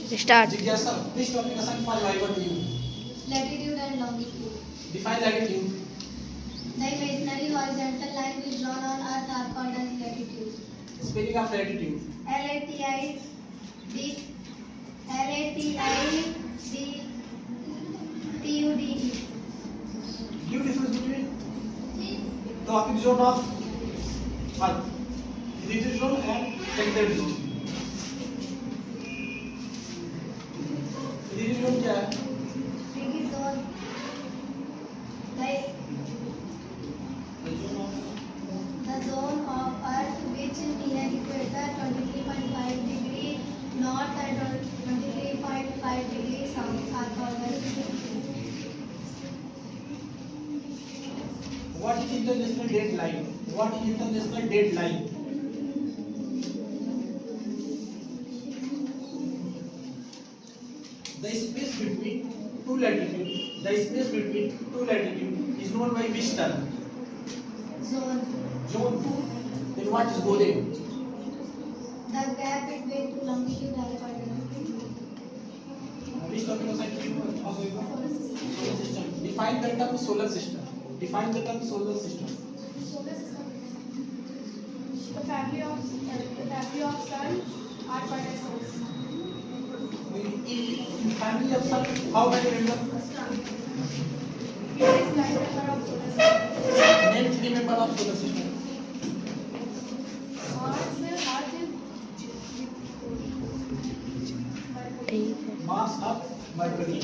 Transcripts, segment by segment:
Start. जिज्ञासा, which topic assigned for Viva to you? Latitude and longitude. Define latitude. The imaginary horizontal line which drawn on Earth are called as latitude. Spelling of latitude. Latitude. Latitude. Give difference between tropic zone of Earth, rigid zone and temperate zone. rigid zone क्या है? Rigid zone. The zone of Earth which near equator 23.5 degree north and 23.5 degree south are called as What is international deadline? What is international deadline? The space between two latitude. The space between two latitude is known by which term? zone. Zone 2. Then what is golden? The gap between two longitude are called as Which topic was assigned to you? Solar system. Define the term solar system. Define the term solar system. Solar system. The family of sun are called as suns. In family of sun, how many members? It is like the member of solar system. Name 3 members of solar system. Mars, Earth, ठीक है. Mars, Earth, Mercury.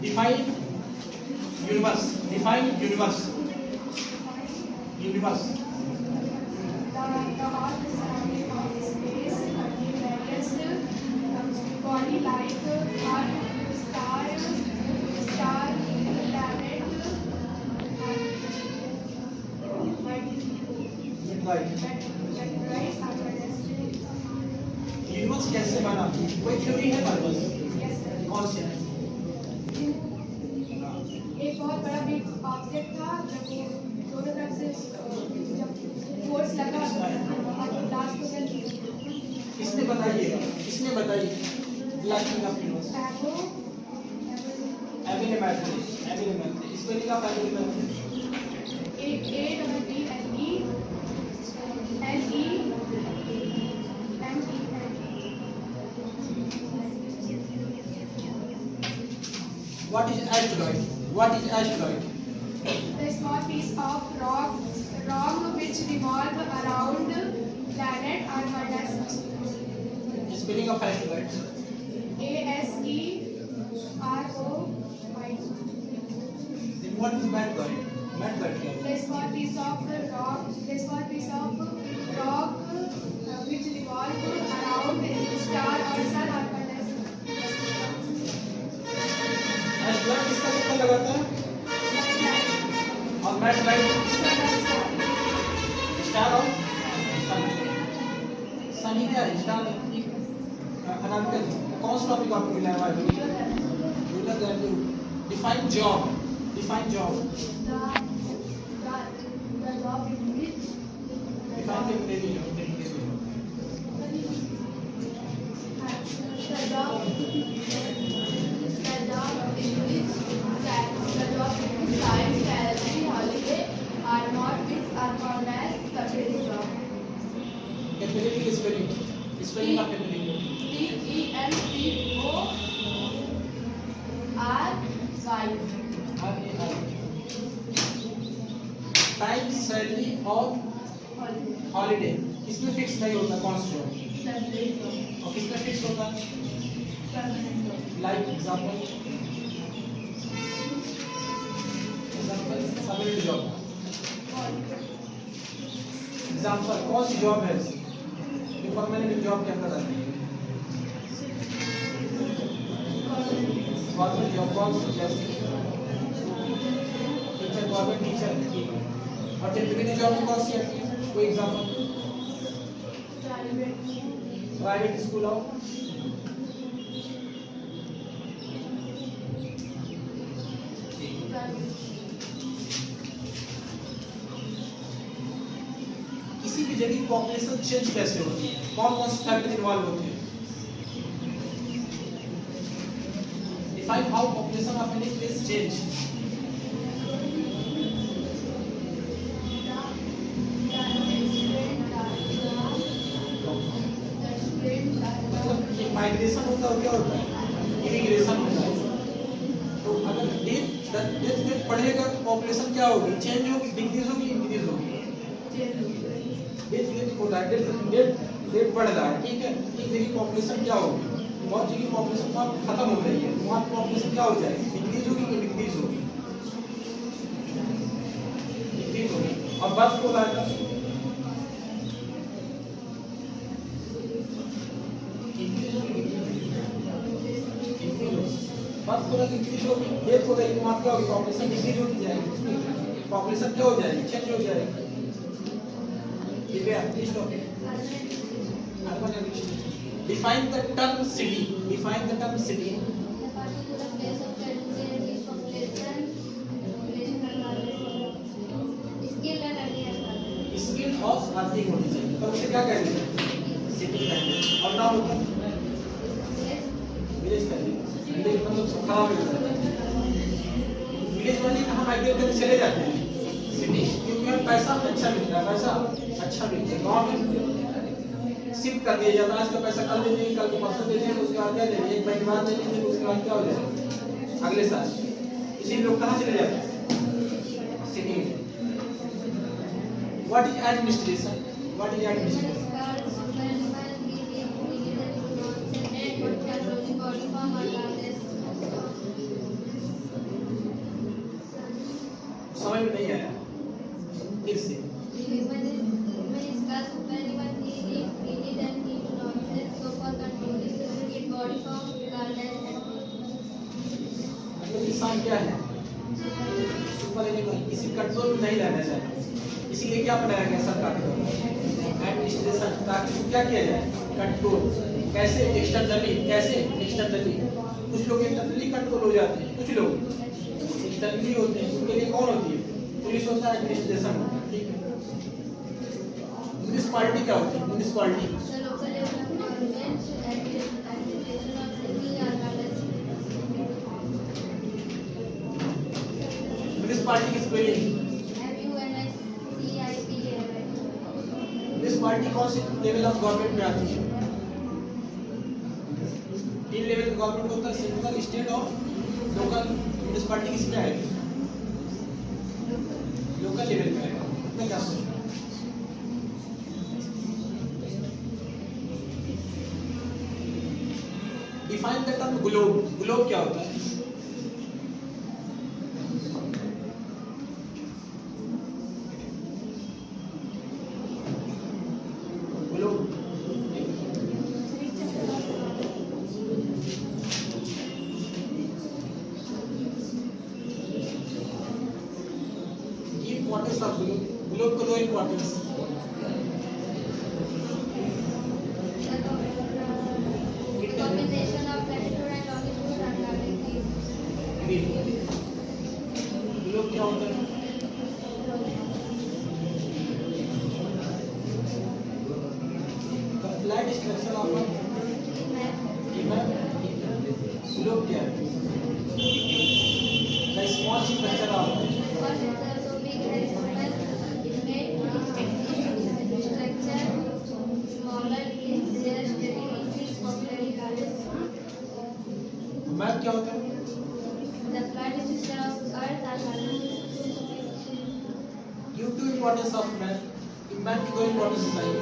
Define universe. Define universe. Universe. the heart is surrounded by space, planets, body like Earth, star, planet, Right. rise, and universe कैसे बना? कोई theory है हमारे पास? yes, sir. कौन सी है? एक बहुत बड़ा बिग ऑब्जेक्ट था जब वो दोनों तरफ से जब फोर्स लगा और लास्ट को जल गया किसने बताई? किसने बताई? Blacking of universe. एबिले मैथ्री. एबिले मैथ्री. स्पेलिंग ऑफ एबिले मैथ्री. What is asteroid? What is asteroid? The small piece of rock which revolve around planet are called as Spelling of asteroid. ASTROID. Then what is meteoroid? Meteoroid. The small piece of rock which revolve around a star or sun are called as asteroid किसका चक्कर लगाता है? और मेटेराइड star और सन. सन ही क्या है? Star analytical. कौन सा टॉपिक आपको मिला है हमारे? Euler value. Define job. Define job. the job in which define temporary job. the job in which time, salary, holiday are not fixed are called as temporary job. Temporary की spelling. Spelling of temporary. Time, salary और holiday. इसमें fix नहीं होता कौन सा job. और किसमें fix होता है? Like example salary job. Example कौन सी जॉब है जो परमानेंट जॉब के अंदर आती है? Government job. कौन सी? जैसे टीचर, गवर्नमेंट टीचर. और टेम्परेरी जॉब में कौन सी आती है? कोई एग्जांपल? प्राइवेट स्कूल और किसी भी जगह पॉपुलेशन चेंज कैसे होती है, कौन कौन से फैक्टर इन्वॉल्व होते हैं। Define how population of any place change. मतलब माइग्रेशन होता है, क्या होता है, इमिग्रेशन होता है। तो अगर डेथ बढ़ेगा तो पॉपुलेशन क्या होगी, चेंज होगी, डिक्रीज होगी, इंक्रीज होगी। डेथ होता है, डेथ बढ़ रहा है, ठीक है, एक जगह पॉपुलेशन क्या होगी, बहुत जगह पॉपुलेशन खत्म हो रही है, वहाँ पॉपुलेशन क्या हो जाएगी, डिक्रीज होगी कि डिक्रीज होगी, डिक्रीज होगी। और बर्थ हो रहा है, बर्थ हो रहा है, इंक्रीज होगी, डेथ हो रही है, वहाँ क्या होगी, पॉपुलेशन डिक्रीज होती जाएगी, पॉपुलेशन क्या हो जाएगी, चेंज हो जाएगी। Define the term city. Define the term city. A particular place of country with population skill and earlier. Skill of earthing होनी चाहिए, तो उसे क्या कहेंगे, सिटी कहेंगे। और ना होता विलेज कहेंगे, विलेज मतलब खराब हो जाता है। विलेज वाले कहाँ माइग्रेट करके चले जाते हैं, सिटी, क्योंकि हमें पैसा अच्छा मिलता है, पैसा अच्छा मिलता है। गाँव में शिफ्ट कर दिया जाता है, आज का पैसा कल दे देंगे, कल को परसों दे देंगे, उसके बाद क्या दे देंगे, एक महीने बाद दे देंगे, उसके बाद क्या हो जाएगा, अगले साल। इसीलिए लोग कहाँ चले जाते हैं, सिटी में। What is administration? What is administration? समझ में नहीं आया, फिर से। मतलब इंसान क्या है, सुपर एनिमल, किसी कंट्रोल में नहीं रहना चाहिए, इसीलिए क्या बनाया गया सरकार को, एडमिनिस्ट्रेशन, ताकि क्या किया जाए, कंट्रोल। कैसे, एक्सटर्नली, कैसे एक्सटर्नली, कुछ लोग इंटरनली कंट्रोल हो जाते हैं, कुछ लोग एक्सटर्नली होते हैं, उनके लिए कौन होती है, पुलिस होता है, एडमिनिस्ट्रेशन होता है, ठीक है। म्युनिसिपैलिटी क्या होती है, म्युनिसिपैलिटी म्युनिसिपैलिटी की स्पेलिंग, म्युनिसिपैलिटी कौन सी लेवल ऑफ गवर्नमेंट में आती है, 3 लेवल का गवर्नमेंट होता है, सेंट्रल, स्टेट और लोकल। म्युनिसिपैलिटी किसमें आएगी, लोकल लेवल में आएगा। मैं क्या सोचता हूँ, define the term globe. Globe क्या होता है, इम्पोर्टेंस ऑफ ग्लोब, ग्लोब को दो importance. Combination of latitude and longitude and latitude. Globe क्या होता है, the flat structure of a globe क्या है, the small structure of map क्या होता है, due to importance of map, map की दो इम्पोर्टेंस बताइए।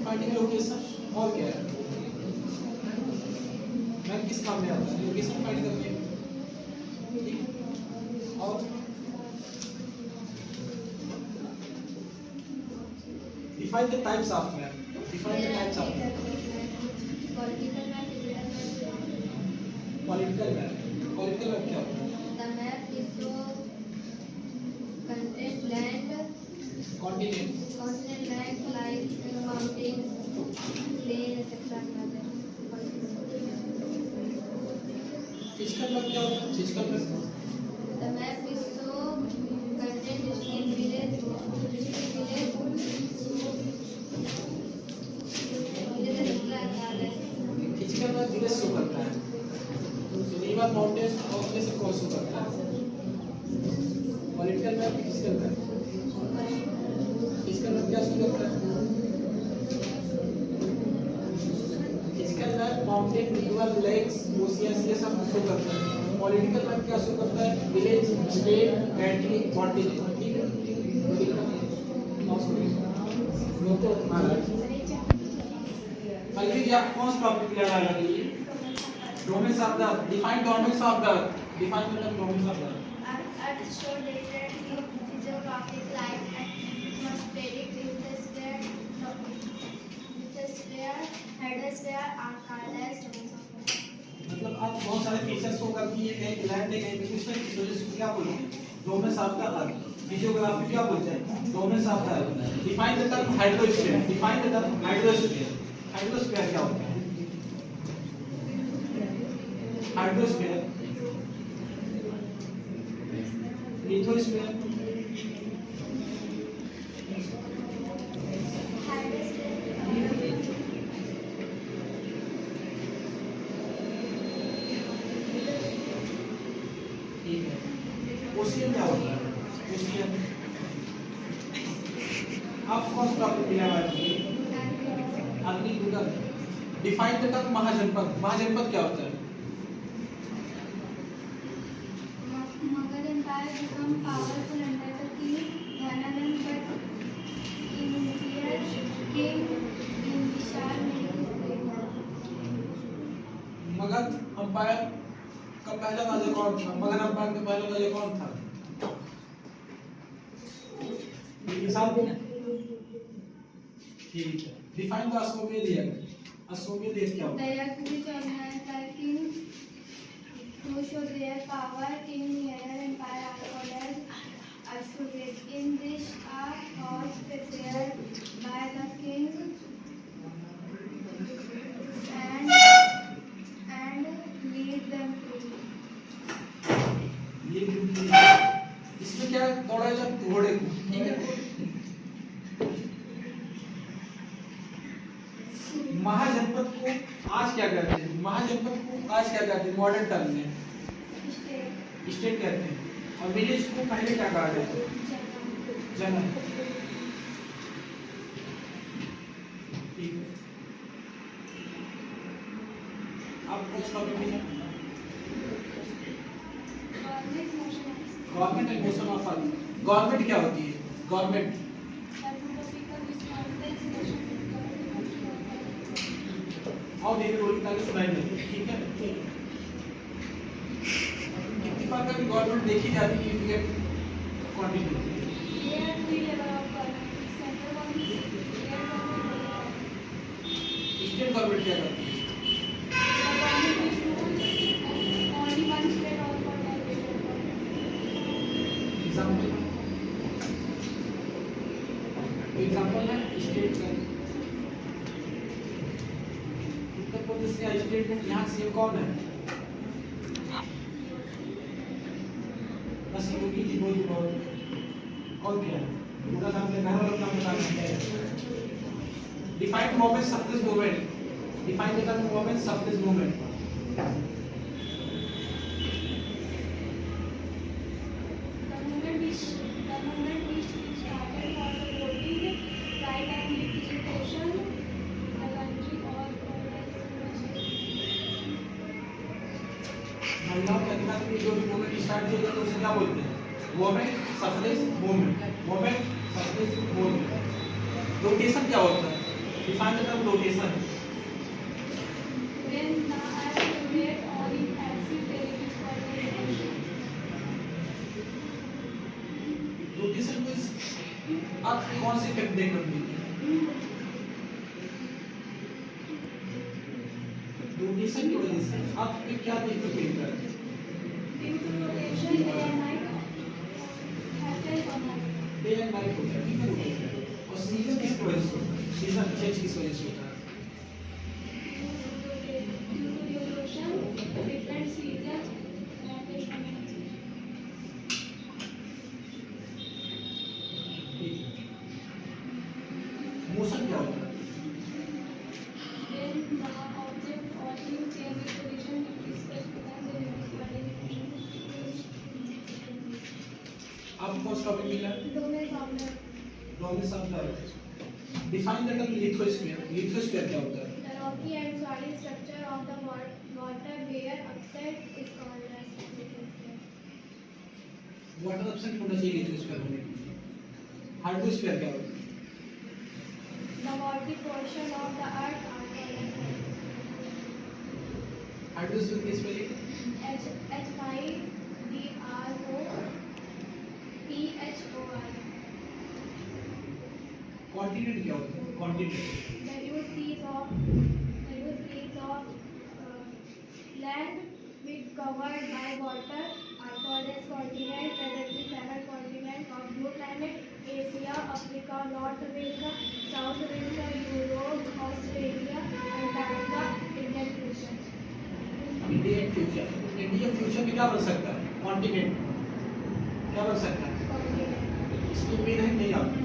फाइंडिंग लोकेशन और क्या है, मैप किस काम में आता है, लोकेशन फाइंड करके, और define the types of map, define the types of map. Political map, political map क्या होता है, The map is to contain land, continent, continent land like mountains, plain, etc. Physical map क्या होता है, physical map The map is to को show करता है? Political map physical map, physical map क्या शो करता है? Physical map mountain, river, lakes, oceans ये सब शो करता है। पॉलिटिकल मैप क्या शो करता है? Village, state, country, continent. ठीक है, तो अगली आप कौन सा टॉपिक ले रहा है? Domains of the define domains of the define the domains of the Earth show related to geographic life and must predict if the sphere, hydrosphere are called as domains of Earth. मतलब आप बहुत सारे features show करती है, कहीं land है कहीं कुछ है, इस वजह से क्या बोलते हैं? Domains of the earth. Physiography क्या बोलते हैं? Domains of the earth. Define the term hydrosphere, define the term hydrosphere. Hydrosphere क्या होता है? हाइड्रोस्फीयर, लिथोस्फीयर, ठीक है। ओशियन क्या होता है? ओशियन आप कौन सा टॉपिक लिया हुआ है? Agni Durga. Define the term mahajanapada. Mahajanapada क्या होता है? Mughal Empire become powerful under the king Dhananand, but King Vishal made his great. Magadh umpire का पहला राजा कौन था? मगध अंपायर का पहला राजा कौन था? ठीक है। डिफाइन द अश्वमेध यज्ञ। अश्वमेध यज्ञ क्या होता है? The yak which organized by king who showed their power in Mughal Empire are called as Ashwamedh. In this a horse prepared by the king and lead them to. ये इसमें क्या दौड़ा जब घोड़े को, ठीक है। महाजनपद को आज क्या कहते हैं? महाजनपद को आज क्या कहते हैं? मॉडर्न टर्म में स्टेट कहते हैं। और विलेज को पहले क्या कहा जाता है? जनपद। ठीक है। अब कुछ टॉपिक है? Government and motion of earth. Government क्या होती है? गवर्नमेंट और धीरे रोल निकाल के सुनाई देती है, ठीक है। कितनी बार कभी गवर्नमेंट देखी जाती है? इंडियन क्वांटिटी स्टेट गवर्नमेंट क्या करती है? एग्जाम्पल है स्टेट का। उत्तर प्रदेश का स्टेट यहाँ सीएम कौन है? बस योगी जी बोल और क्या है? पूरा नाम लेना है और अपना नाम लेना है। Define women suffrage movement. Define the term women suffrage movement. महिलाओं के अधिकार के लिए जो भी मूवमेंट स्टार्ट किया जाता है उसे क्या बोलते हैं? Women suffrage movement. Women suffrage movement. Rotation क्या होता है? Define the term rotation. Rotation को आप कौन से इफेक्ट देखकर मिलती है? रोटेशन की वजह से आप क्या देखकर फील करते हैं? डे एंड नाइट होता है, ठीक है। और सीजन किस वजह से होता है? सीजन चेंज किस वजह से होता है? मोशन क्या होता है? सा टॉपिक मिला? Domain of the earth. Define the term lithosphere. Lithosphere क्या होता है? The rocky and solid structure of the water where upset is called as lithosphere. Water upset होना चाहिए लिथोस्फीयर होने के लिए। हाइड्रोस्फीयर क्या होता है? The watery portion of the earth are called as hydrosphere की स्पेलिंग? HYDROPHOR. कॉन्टिनेंट क्या होता है? Continent The huge piece of land which covered by water are called as continent. Presently, 7 continents of blue planet: Asia, Africa, North America, South America, Europe, Australia, Antarctica, Indian Ocean. Indian future. Indian future में क्या बन सकता है? Continent क्या बन सकता है? Continent. इसकी उम्मीद है नहीं आपको?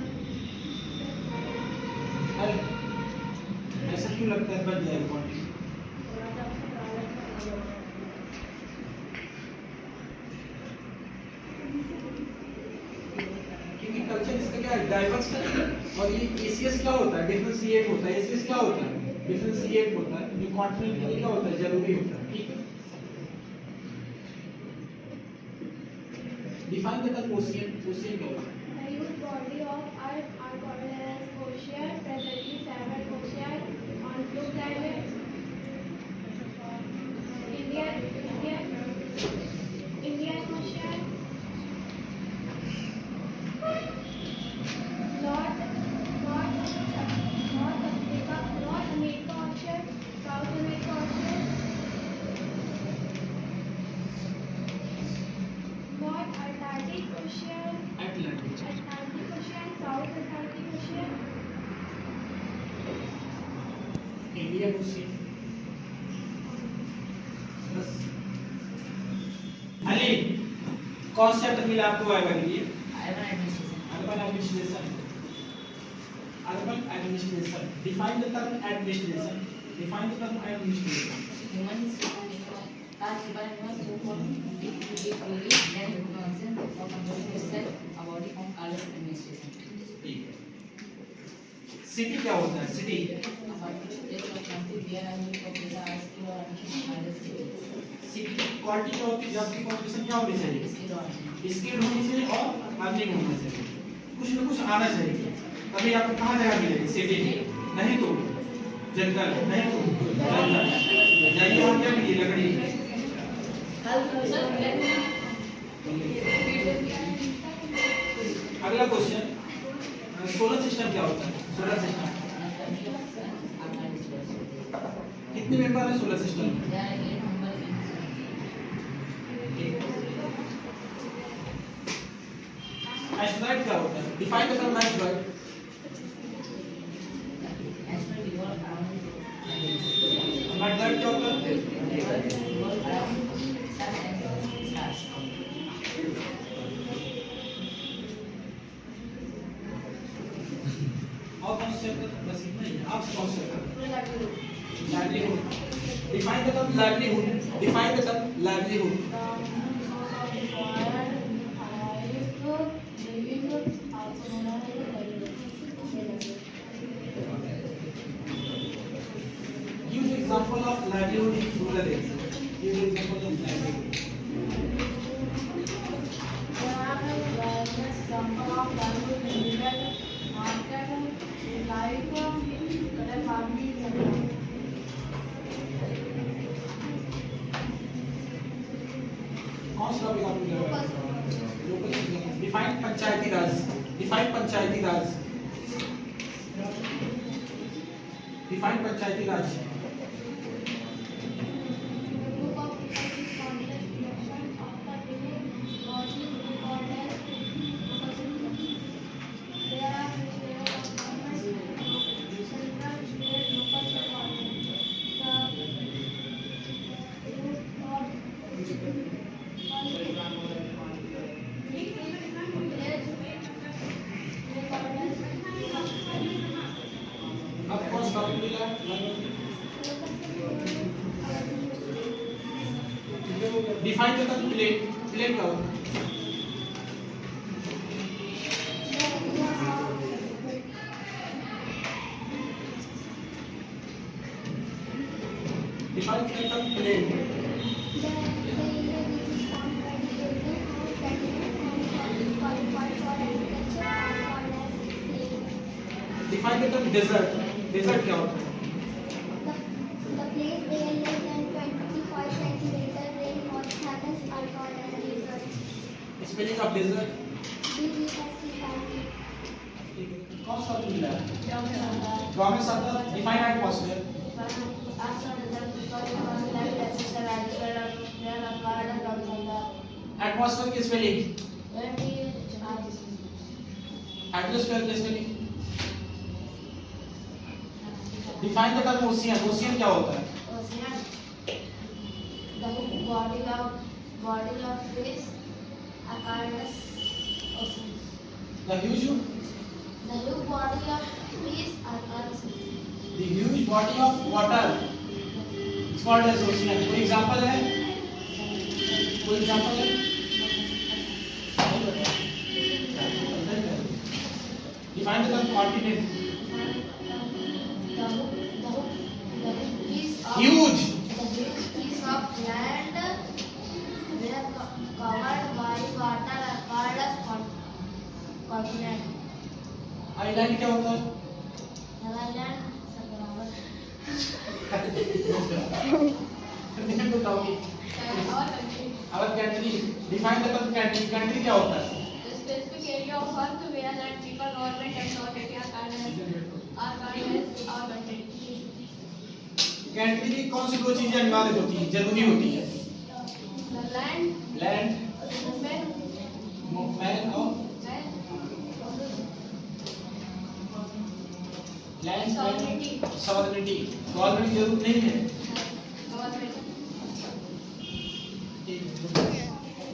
अरे ऐसा क्यों लगता है बन जाएगा कॉन्टिनेंट? क्योंकि कल्चर इसका क्या है? डाइवर्स है। और ये एसीएस क्या होता है? डिफरेंशिएट होता है। एसीएस क्या होता है? डिफरेंशिएट होता है। जो कॉन्टिनेंट के लिए क्या होता है? जरूरी होता है। ठीक है। Define the term ocean. Ocean क्या होता है? The huge body of Earth are called as ocean. Presently, 7 oceans on blue planet: Indian Ocean, North America Ocean, South America Ocean, North Atlantic Ocean, Atlantic। Atlantic Ocean, South Atlantic Ocean, Indian ocean. बस अली कौन सा chapter मिला आपको viva के लिए? Urban administration. Urban administration. Define the term administration. Define the term administration. City क्या होता है? सिटी सिटी क्वालिटी क्या होती है? जॉब की कंपटीशन क्या होनी चाहिए? स्किल होनी चाहिए और अर्निंग होना चाहिए। कुछ ना कुछ आना चाहिए। तभी आपको कहाँ जगह मिलेगी? सिटी में। नहीं तो जंगल, नहीं तो जंगल। जाइए वहाँ क्या मिलेगी? लकड़ी। अगला क्वेश्चन, सोलर सिस्टम क्या होता है? सोलर सिस्टम कितने मेंबर है सोलर सिस्टम में? एस्ट्रॉइड क्या होता है? Define the term asteroid. Asteroid क्या होता है? और कौन से बस इतना ही? आप कौन से? Livelihood. Define the term livelihood. Define the term livelihood. Use example of livelihood in rural areas. Use example of livelihood. कौन सा टॉपिक आपको लगा? Local. Define Panchayati Raj. Define Panchayati Raj. Define Panchayati Raj. group of people is countless elections of the village body called as there are several of government central state local government the group of अब कौन सा topic मिला? Define the term plain. Plain क्या होता है? Define the term plain. The area which is formed by the building house that is qualified for agriculture are called as plain. Define the term desert. Desert क्या होता है? The place where less than 25 centimeter rainfall happens are called as desert. Spelling of desert. DESERT. कौन सा topic मिला है? Government साथ define atmosphere. Atmosphere की spelling. Atmosphere की spelling. Define the term ocean. Ocean क्या होता है? Body of fish are called as ocean. The huge. The huge body of fish are called as ocean. The huge body of water is called as ocean. कोई example है? कोई example है? नहीं पता. Define the term continent. Huge. The huge piece of land where covered by water are called as continent. Island क्या होता है? Island Name the topic. Our country. Define the term country. Country क्या होता है? The specific area of earth where land, people, government and authority are called as our country. Country की कौन सी दो चीजें अनिवार्य होती हैं, जरूरी होती है? The land, land, the man, man और लैंड, sovereignty, सॉवरेनिटी. गवर्नमेंट की जरूरत नहीं है. government.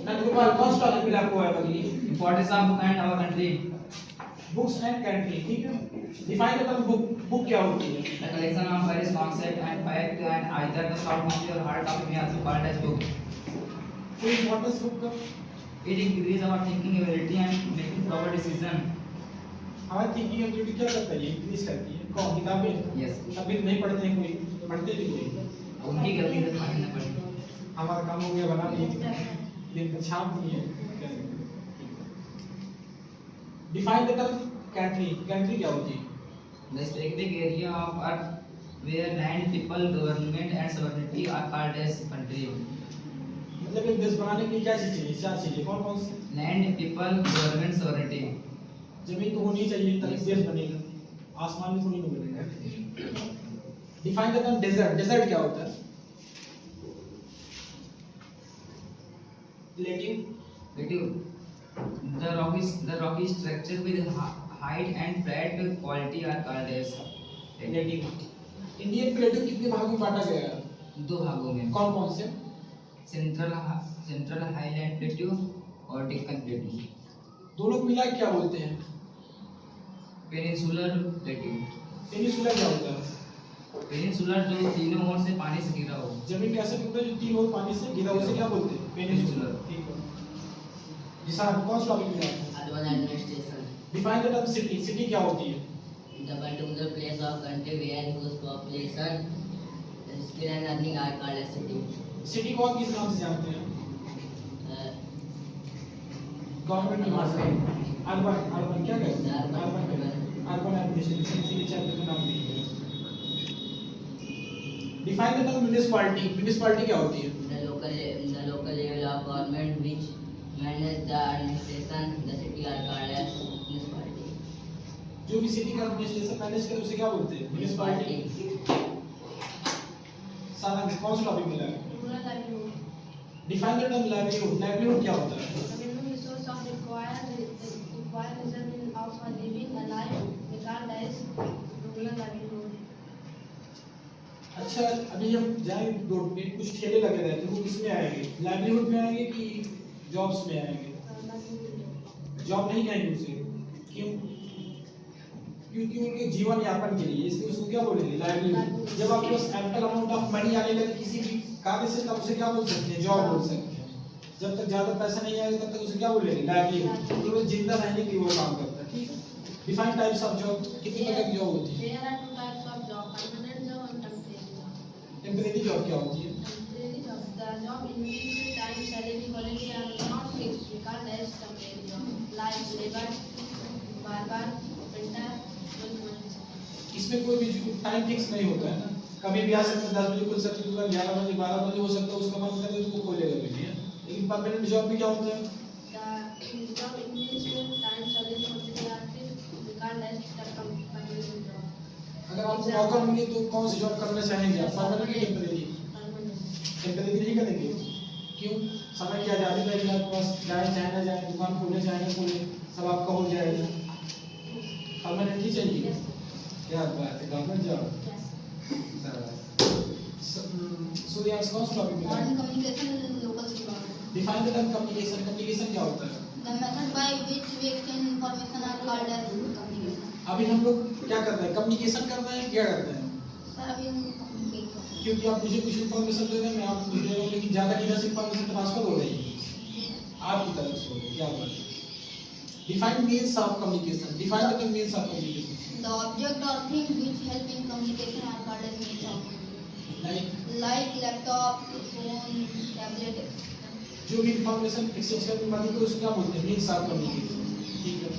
नंदगोपाल कौन सा टॉपिक मिला आपको है अगली? Importance of book and our country. Books and country. ठीक है. Define the term book. Book क्या होती है? The collection of various concept and fact and either the soft copy or hard copy may also called as book. कोई importance book का? It increases our thinking ability and making proper decision. हमारी thinking ability क्या करता है? ये increase करती है. कौन? किताबें. Yes. अभी नहीं पढ़ते हैं कोई, पढ़ते भी कोई. उनकी गलती से मानना पड़ेगा. हमारा काम हो गया बना दिए, लेकिन छाप दिए. Define the term country. Country क्या होती है? The specific area of earth where land, people, government and sovereignty are called as country. मतलब एक देश बनाने के लिए क्या चीज़ चाहिए? चार चीजें. कौन कौन सी? Land, people, government, sovereignty. जमीन तो होनी चाहिए तभी देश बनेगा. आसमान में थोड़ी नहीं बनेगा. Define the term desert. Desert क्या होता है? Plating. The rocky structure with height and flat quality are called as plating. Indian plating कितने भागों में बांटा गया है? दो भागों में. कौन कौन से? सेंट्रल हाईलैंड प्लेट्यू और डेक्कन प्लेट्यू. दोनों को मिला के क्या बोलते हैं? Peninsular plateau. पेनिनसुला क्या होता है? पेनिनसुलर जो तीनों ओर से पानी से घिरा हो. जमीन कैसे टुकड़ा जो तीन ओर पानी से घिरा उसे क्या बोलते हैं? पेनिनसुला. ठीक है. जी सर, कौन सा टॉपिक मिला है? Urban administration. Define the term city. City क्या होती है? The particular place of country where whose population, skill and earning are called as city. City को और किस नाम से जानते हैं? Government department. अर्बन. अर्बन क्या कहते हैं? Urban administration. इसी चैप्टर का नाम भी है. Define the term municipality. Municipality क्या होती है? The local level of government which manage the administration, the city are called as municipality. जो भी सिटी का एडमिनिस्ट्रेशन मैनेज करे उसे क्या बोलते हैं? म्युनिसिपैलिटी. सारा कौन सा टॉपिक मिला है? Rural livelihood. Define the term livelihood. Livelihood क्या होता है? The minimum resource of required result of a living a life regarded as rural livelihood. अच्छा, अभी हम जाएंगे रोड पे, कुछ ठेले लगे रहते हैं, वो किस में आएंगे? लाइवलीहुड में आएंगे कि जॉब्स में आएंगे? जॉब नहीं कहेंगे उसे. क्यों? क्योंकि उनके जीवन यापन के लिए, इसलिए उसको क्या बोलेंगे? लाइवलीहुड. जब आपके पास एम्पल अमाउंट ऑफ मनी आने लगे किसी भी कार्य से, तब उसे क्या बोल सकते हैं? जॉब बोल सकते हैं. जब तक ज्यादा पैसा नहीं आएगा तब तक उसे क्या बोलेंगे? लाइवलीहुड. केवल जिंदा रहने के लिए वो काम करता है. ठीक है. Define types of job. कितनी प्रकार की जॉब होती है? There are two types of job: permanent job and temporary job. Temporary job क्या होती है? The job in which time, salary, holiday are not fixed, regarded as temporary job, like labor, barber, printer, milkman. इसमें कोई भी time fix नहीं होता है ना, कभी भी आ सकता है, 10 बजे खुल सकती है दुकान, 11 बजे 12 बजे हो सकता है, उसका मन करे तो वो खोलेगा भी नहीं है। लेकिन परमानेंट जॉब में क्या होता है? The job in which time, salary, holiday are fixed, regarded as permanent job. अगर आपको मौका मिले तो कौन सी जॉब करना चाहेंगे आप, परमानेंट या टेम्परेरी? Permanent. टेम्परेरी नहीं करेंगे, क्यों? समय की आज़ादी रहेगी आपके पास, जाए चाहे ना जाए, दुकान खोले चाहे ना खोले, सब आपका हो जाएगा। परमानेंट ही चाहिए। क्या बात है, गवर्नमेंट जॉब। सूर्यांश कौन सा टॉपिक मिला? Modern communication is local development. Define the term communication. Communication क्या होता है? The method by which we exchange information are called as communication. अभी हम लोग क्या कर रहे हैं? कम्युनिकेशन कर रहे हैं, क्या करते हैं? Sir, अभी हम communicate कर रहे हैं. क्योंकि आप मुझे कुछ इन्फॉर्मेशन दे रहे हैं, मैं आपको कुछ दे रहा हूँ, लेकिन ज़्यादा किधर से इन्फॉर्मेशन ट्रांसफर हो रही है? आपकी तरफ से हो रही है। क्या बात है? Define means of communication. Define the means of communication. The object or thing which help in communication are called as means of like like laptop, phone, tablet, etc. जो भी इन्फॉर्मेशन एक्सचेंज करने वाली को उसको क्या बोलते हैं? Means of communication. ठीक है।